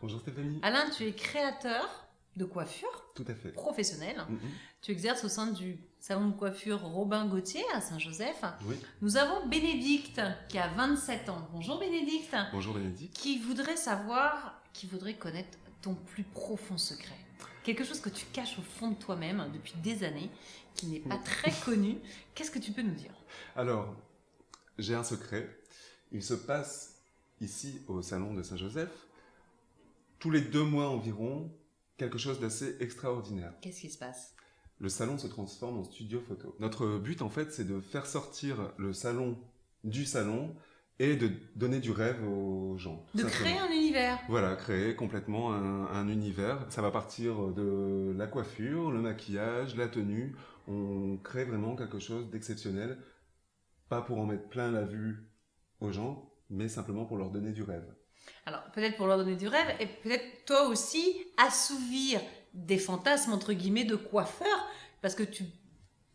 Bonjour Stéphanie. Alain, tu es créateur de coiffure Tout à fait. professionnel. Mhm. Tu exerces au sein du salon de coiffure Robin Gauthier à Saint-Joseph. Oui. Nous avons Bénédicte qui a 27 ans. Bonjour Bénédicte. Bonjour Bénédicte. Qui voudrait connaître ton plus profond secret. Quelque chose que tu caches au fond de toi-même depuis des années, qui n'est pas très connu. Qu'est-ce que tu peux nous dire? Alors, j'ai un secret. Il se passe ici au salon de Saint-Joseph, tous les 2 mois environ, quelque chose d'assez extraordinaire. Qu'est-ce qui se passe? Le salon se transforme en studio photo. Notre but, en fait, c'est de faire sortir le salon du salon et de donner du rêve aux gens. De créer un univers. Voilà, créer complètement un univers. Ça va partir de la coiffure, le maquillage, la tenue. On crée vraiment quelque chose d'exceptionnel. Pas pour en mettre plein la vue aux gens, mais simplement pour leur donner du rêve. Alors, peut-être pour leur donner du rêve, et peut-être toi aussi assouvir des fantasmes, entre guillemets, de coiffeurs, parce que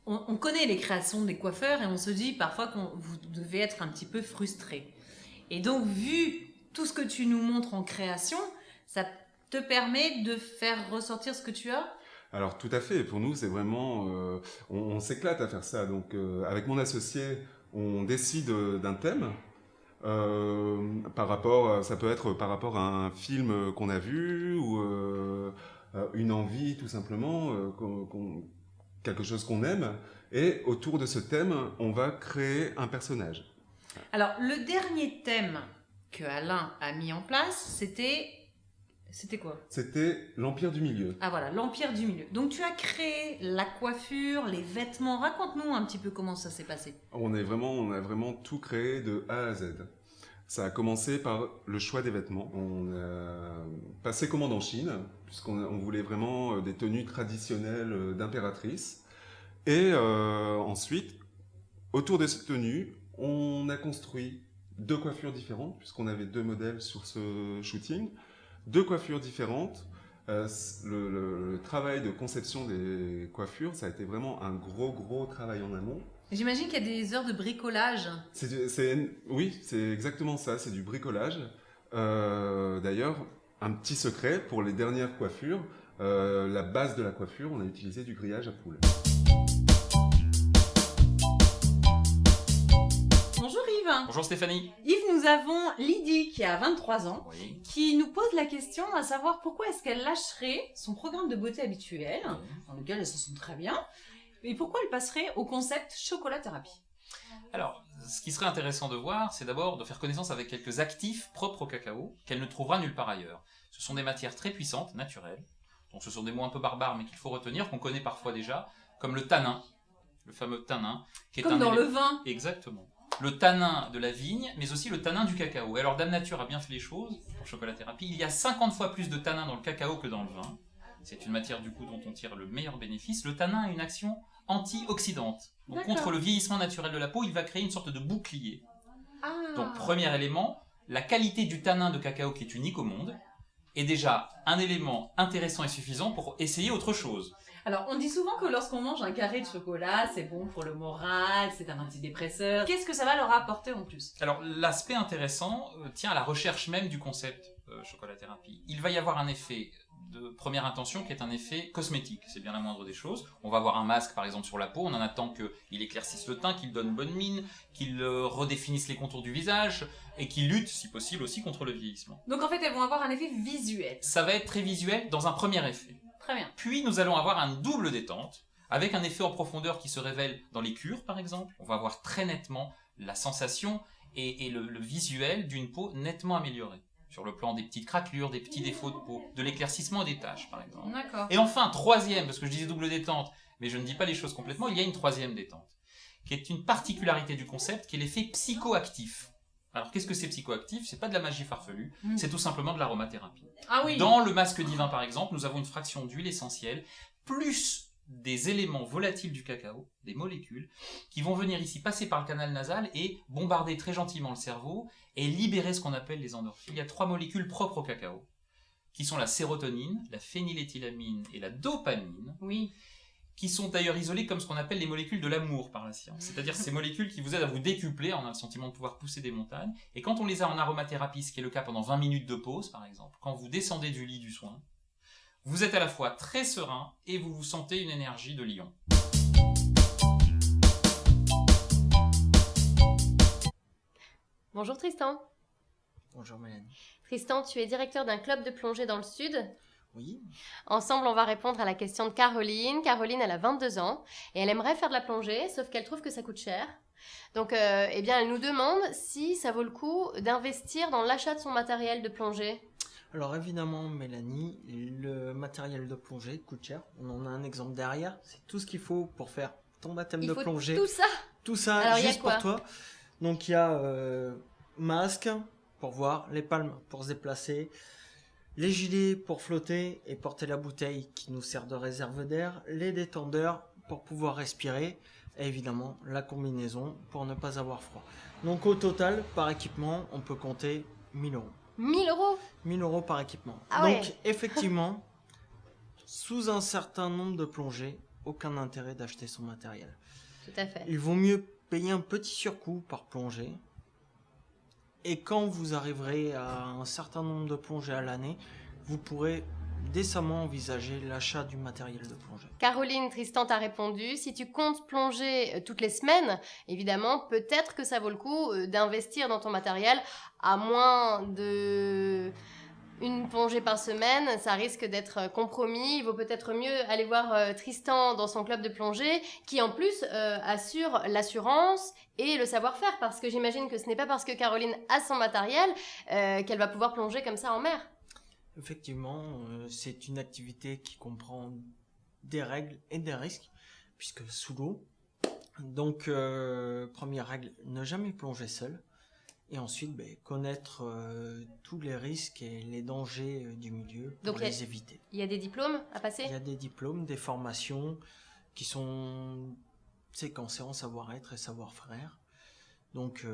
on connaît les créations des coiffeurs et on se dit parfois que vous devez être un petit peu frustré. Et donc, vu tout ce que tu nous montres en création, ça te permet de faire ressortir ce que tu as? Alors tout à fait, pour nous c'est vraiment, on s'éclate à faire ça. Donc avec mon associé, on décide d'un thème. Ça peut être par rapport à un film qu'on a vu ou une envie tout simplement, quelque chose qu'on aime. Et autour de ce thème, on va créer un personnage. Alors, le dernier thème que Alain a mis en place, c'était quoi? C'était l'Empire du Milieu. Ah voilà, l'Empire du Milieu. Donc tu as créé la coiffure, les vêtements. Raconte-nous un petit peu comment ça s'est passé. On a vraiment tout créé de A à Z. Ça a commencé par le choix des vêtements. On a passé commande en Chine, puisqu'on voulait vraiment des tenues traditionnelles d'impératrice. Et ensuite, autour de cette tenue, on a construit 2 coiffures différentes, puisqu'on avait 2 modèles sur ce shooting. 2 coiffures différentes. Le travail de conception des coiffures, ça a été vraiment un gros travail en amont. J'imagine qu'il y a des heures de bricolage. Oui, c'est exactement ça, c'est du bricolage. D'ailleurs, un petit secret pour les dernières coiffures, la base de la coiffure, on a utilisé du grillage à poules. Bonjour Yves. Bonjour Stéphanie. Yves, nous avons Lydie qui a 23 ans, Oui. qui nous pose la question à savoir pourquoi est-ce qu'elle lâcherait son programme de beauté habituel, dans lequel elle se sent très bien, et pourquoi elle passerait au concept chocolat-thérapie. Alors, ce qui serait intéressant de voir, c'est d'abord de faire connaissance avec quelques actifs propres au cacao qu'elle ne trouvera nulle part ailleurs. Ce sont des matières très puissantes, naturelles, donc ce sont des mots un peu barbares mais qu'il faut retenir, qu'on connaît parfois déjà, comme le tanin, le fameux tanin. Qui est Comme dans le vin. Exactement. Le tanin de la vigne, mais aussi le tanin du cacao. Et alors Dame Nature a bien fait les choses pour chocolat-thérapie. Il y a 50 fois plus de tanin dans le cacao que dans le vin. C'est une matière du coup dont on tire le meilleur bénéfice. Le tanin a une action antioxydante. Donc contre le vieillissement naturel de la peau, il va créer une sorte de bouclier. Ah. Donc premier élément, la qualité du tanin de cacao qui est unique au monde est déjà un élément intéressant et suffisant pour essayer autre chose. Alors, on dit souvent que lorsqu'on mange un carré de chocolat, c'est bon pour le moral, c'est un antidépresseur. Qu'est-ce que ça va leur apporter en plus? Alors, l'aspect intéressant tient à la recherche même du concept chocolat-thérapie. Il va y avoir un effet de première intention qui est un effet cosmétique, c'est bien la moindre des choses. On va avoir un masque par exemple sur la peau, on en attend qu'il éclaircisse le teint, qu'il donne bonne mine, qu'il redéfinisse les contours du visage et qu'il lutte si possible aussi contre le vieillissement. Donc en fait, elles vont avoir un effet visuel. Ça va être très visuel dans un premier effet. Très bien. Puis nous allons avoir un double détente, avec un effet en profondeur qui se révèle dans les cures par exemple. On va voir très nettement la sensation et le visuel d'une peau nettement améliorée. Sur le plan des petites craquelures, des petits défauts de peau, de l'éclaircissement des taches par exemple. D'accord. Et enfin, troisième, parce que je disais double détente, mais je ne dis pas les choses complètement, il y a une troisième détente, qui est une particularité du concept, qui est l'effet psychoactif. Alors qu'est-ce que c'est psychoactif? C'est pas de la magie farfelue, c'est tout simplement de l'aromathérapie. Ah oui. Dans le masque divin par exemple, nous avons une fraction d'huile essentielle, plus des éléments volatiles du cacao, des molécules, qui vont venir ici passer par le canal nasal et bombarder très gentiment le cerveau et libérer ce qu'on appelle les endorphines. Il y a 3 molécules propres au cacao, qui sont la sérotonine, la phényléthylamine et la dopamine, oui. qui sont d'ailleurs isolées comme ce qu'on appelle les molécules de l'amour par la science. C'est-à-dire ces molécules qui vous aident à vous décupler, on a le sentiment de pouvoir pousser des montagnes. Et quand on les a en aromathérapie, ce qui est le cas pendant 20 minutes de pause par exemple, quand vous descendez du lit du soin, vous êtes à la fois très serein et vous vous sentez une énergie de lion. Bonjour Tristan. Bonjour Mélanie. Tristan, tu es directeur d'un club de plongée dans le sud. Oui, Ensemble, on va répondre à la question de Caroline. Caroline, elle a 22 ans et elle aimerait faire de la plongée, sauf qu'elle trouve que ça coûte cher. Donc, eh bien, elle nous demande si ça vaut le coup d'investir dans l'achat de son matériel de plongée. alors évidemment Mélanie, le matériel de plongée coûte cher. On en a un exemple derrière. C'est tout ce qu'il faut pour faire ton baptême Il de faut plongée. tout ça. Tout ça Alors, il y a juste quoi pour toi. Donc il y a masque pour voir, les palmes pour se déplacer, les gilets pour flotter et porter la bouteille qui nous sert de réserve d'air, les détendeurs pour pouvoir respirer et évidemment la combinaison pour ne pas avoir froid. Donc au total, par équipement, on peut compter 1000 euros. 1000 euros. 1000 euros par équipement. Ah Donc ouais. effectivement, sous un certain nombre de plongées, aucun intérêt d'acheter son matériel. Tout à fait. Il vaut mieux payer un petit surcoût par plongée. Et quand vous arriverez à un certain nombre de plongées à l'année, vous pourrez décemment envisager l'achat du matériel de plongée. Caroline, Tristan t'a répondu. Si tu comptes plonger toutes les semaines, évidemment, peut-être que ça vaut le coup d'investir dans ton matériel. À moins de une plongée par semaine, ça risque d'être compromis. Il vaut peut-être mieux aller voir Tristan dans son club de plongée, qui en plus assure l'assurance et le savoir-faire, parce que j'imagine que ce n'est pas parce que Caroline a son matériel qu'elle va pouvoir plonger comme ça en mer. Effectivement, c'est une activité qui comprend des règles et des risques, puisque sous l'eau. Donc, première règle, ne jamais plonger seul. Et ensuite, connaître tous les risques et les dangers du milieu pour Donc, les éviter. Il y a des diplômes à passer? Il y a des diplômes, des formations qui sont séquencées en savoir-être et savoir-faire. Donc,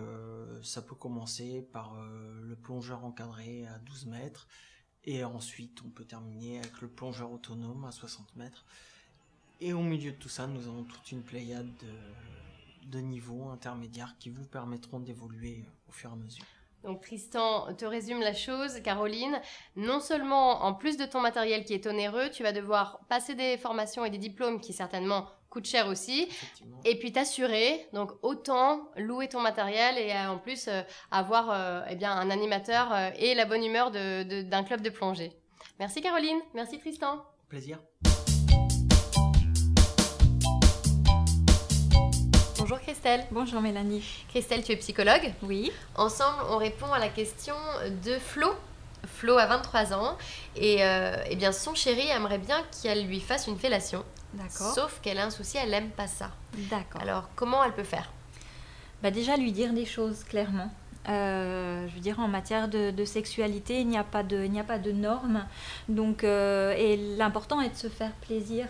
ça peut commencer par le plongeur encadré à 12 mètres. Et ensuite, on peut terminer avec le plongeur autonome à 60 mètres. Et au milieu de tout ça, nous avons toute une pléiade de niveaux intermédiaires qui vous permettront d'évoluer au fur et à mesure. Donc Tristan te résume la chose, Caroline. Non seulement, en plus de ton matériel qui est onéreux, tu vas devoir passer des formations et des diplômes qui certainement coûtent cher aussi. Effectivement. Et puis t'assurer, donc autant louer ton matériel et en plus avoir un animateur et la bonne humeur d'un club de plongée. Merci Caroline, merci Tristan. Plaisir. Bonjour Christelle. Bonjour Mélanie. Christelle, tu es psychologue. Oui. Ensemble, on répond à la question de Flo. Flo a 23 ans et son chéri aimerait bien qu'elle lui fasse une fellation. D'accord. Sauf qu'elle a un souci, elle n'aime pas ça. D'accord. Alors, comment elle peut faire? Déjà lui dire des choses clairement. Je veux dire, en matière de sexualité, il n'y a pas de normes. Donc, et l'important est de se faire plaisir,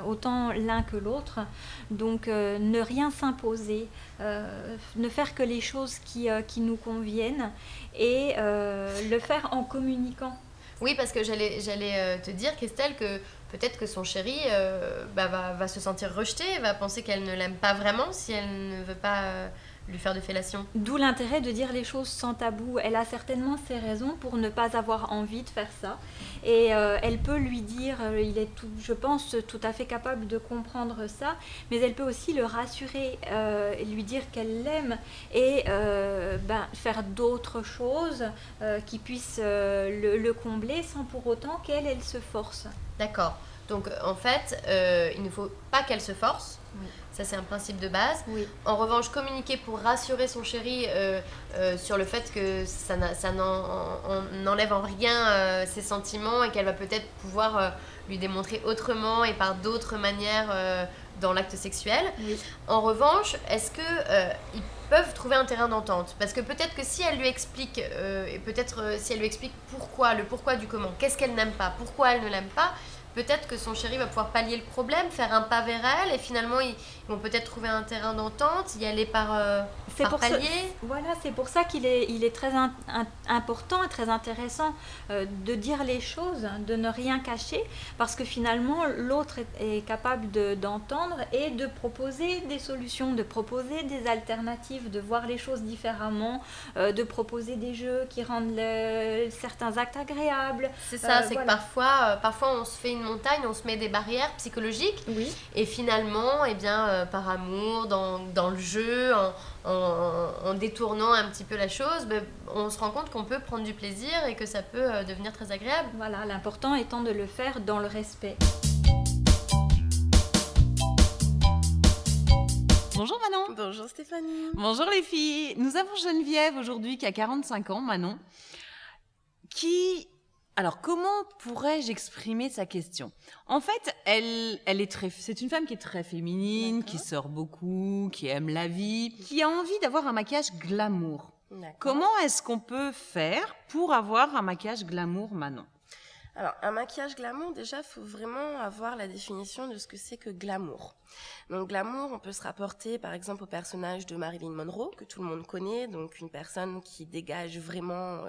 autant l'un que l'autre. Donc, ne rien s'imposer, ne faire que les choses qui nous conviennent et le faire en communiquant. Oui, parce que j'allais te dire, Christelle, que peut-être que son chéri va se sentir rejeté, va penser qu'elle ne l'aime pas vraiment si elle ne veut pas lui faire de fellation. D'où l'intérêt de dire les choses sans tabou. Elle a certainement ses raisons pour ne pas avoir envie de faire ça. Et elle peut lui dire, il est je pense tout à fait capable de comprendre ça, mais elle peut aussi le rassurer, lui dire qu'elle l'aime et faire d'autres choses qui puissent le combler sans pour autant qu'elle se force. D'accord. Donc en fait, il ne faut pas qu'elle se force. Oui. Ça, c'est un principe de base. Oui. En revanche, communiquer pour rassurer son chéri sur le fait que ça n'enlève en rien ses sentiments et qu'elle va peut-être pouvoir lui démontrer autrement et par d'autres manières dans l'acte sexuel. Oui. En revanche, est-ce qu'ils peuvent trouver un terrain d'entente? Parce que peut-être que si elle lui explique, si elle lui explique le pourquoi du comment, qu'est-ce qu'elle n'aime pas, pourquoi elle ne l'aime pas, peut-être que son chéri va pouvoir pallier le problème, faire un pas vers elle, et finalement ils vont peut-être trouver un terrain d'entente, y aller par palier. Voilà, c'est pour ça qu'il est très important et très intéressant de dire les choses, de ne rien cacher, parce que finalement l'autre est capable d'entendre et de proposer des solutions, de proposer des alternatives, de voir les choses différemment, de proposer des jeux qui rendent certains actes agréables. C'est ça, c'est voilà. que parfois on se fait une montagne, on se met des barrières psychologiques, Oui. et finalement, eh bien, par amour, dans le jeu, en détournant un petit peu la chose, on se rend compte qu'on peut prendre du plaisir et que ça peut devenir très agréable. Voilà, l'important étant de le faire dans le respect. Bonjour Manon. Bonjour Stéphanie. Bonjour les filles. Nous avons Geneviève aujourd'hui qui a 45 ans, Manon, qui... Alors, comment pourrais-je exprimer sa question? En fait, c'est une femme qui est très féminine, qui sort beaucoup, qui aime la vie, qui a envie d'avoir un maquillage glamour. Comment est-ce qu'on peut faire pour avoir un maquillage glamour, Manon? Alors, un maquillage glamour, déjà, il faut vraiment avoir la définition de ce que c'est que glamour. Donc, glamour, on peut se rapporter, par exemple, au personnage de Marilyn Monroe, que tout le monde connaît, donc une personne qui dégage vraiment,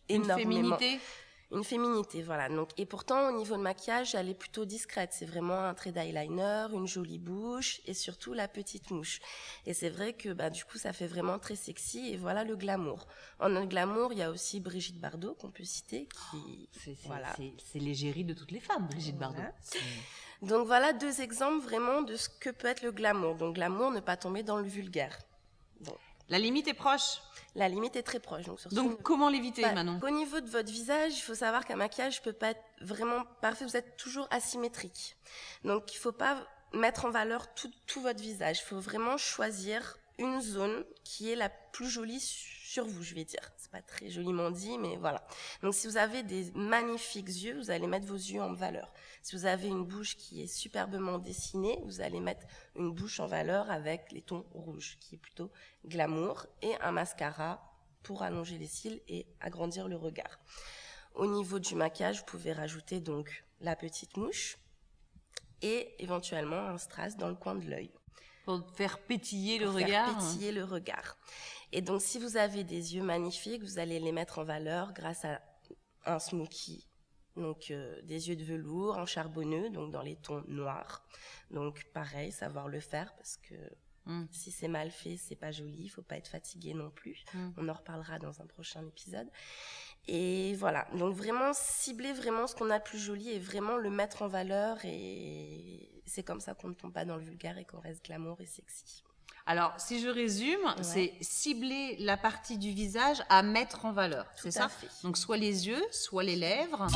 énormément. Une féminité, voilà. Donc, et pourtant, au niveau de maquillage, elle est plutôt discrète. C'est vraiment un trait d'eyeliner, une jolie bouche et surtout la petite mouche. Et c'est vrai que, du coup, ça fait vraiment très sexy. Et voilà le glamour. En glamour, il y a aussi Brigitte Bardot qu'on peut citer. C'est l'égérie de toutes les femmes, Brigitte Bardot. Donc, voilà 2 exemples vraiment de ce que peut être le glamour. Donc, glamour, ne pas tomber dans le vulgaire. Donc, la limite est proche. La limite est très proche. Donc comment l'éviter, Manon? Au niveau de votre visage, il faut savoir qu'un maquillage peut pas être vraiment parfait. Vous êtes toujours asymétrique. Donc, il faut pas mettre en valeur tout votre visage. Il faut vraiment choisir une zone qui est la plus jolie sur vous, je vais dire. C'est pas très joliment dit, mais voilà. Donc, si vous avez des magnifiques yeux, vous allez mettre vos yeux en valeur. Si vous avez une bouche qui est superbement dessinée, vous allez mettre une bouche en valeur avec les tons rouges, qui est plutôt glamour, et un mascara pour allonger les cils et agrandir le regard. Au niveau du maquillage, vous pouvez rajouter donc la petite mouche et éventuellement un strass dans le coin de l'œil. Pour faire pétiller le regard. Faire pétiller le regard. Et donc, si vous avez des yeux magnifiques, vous allez les mettre en valeur grâce à un smoky. Donc, des yeux de velours en charbonneux, donc dans les tons noirs. Donc, pareil, savoir le faire parce que si c'est mal fait, c'est pas joli. Il faut pas être fatigué non plus. On en reparlera dans un prochain épisode. Et voilà. Donc, vraiment cibler vraiment ce qu'on a de plus joli et vraiment le mettre en valeur. Et c'est comme ça qu'on ne tombe pas dans le vulgaire et qu'on reste glamour et sexy. Alors, si je résume, c'est cibler la partie du visage à mettre en valeur, c'est ça? Tout à fait. Donc, soit les yeux, soit les lèvres.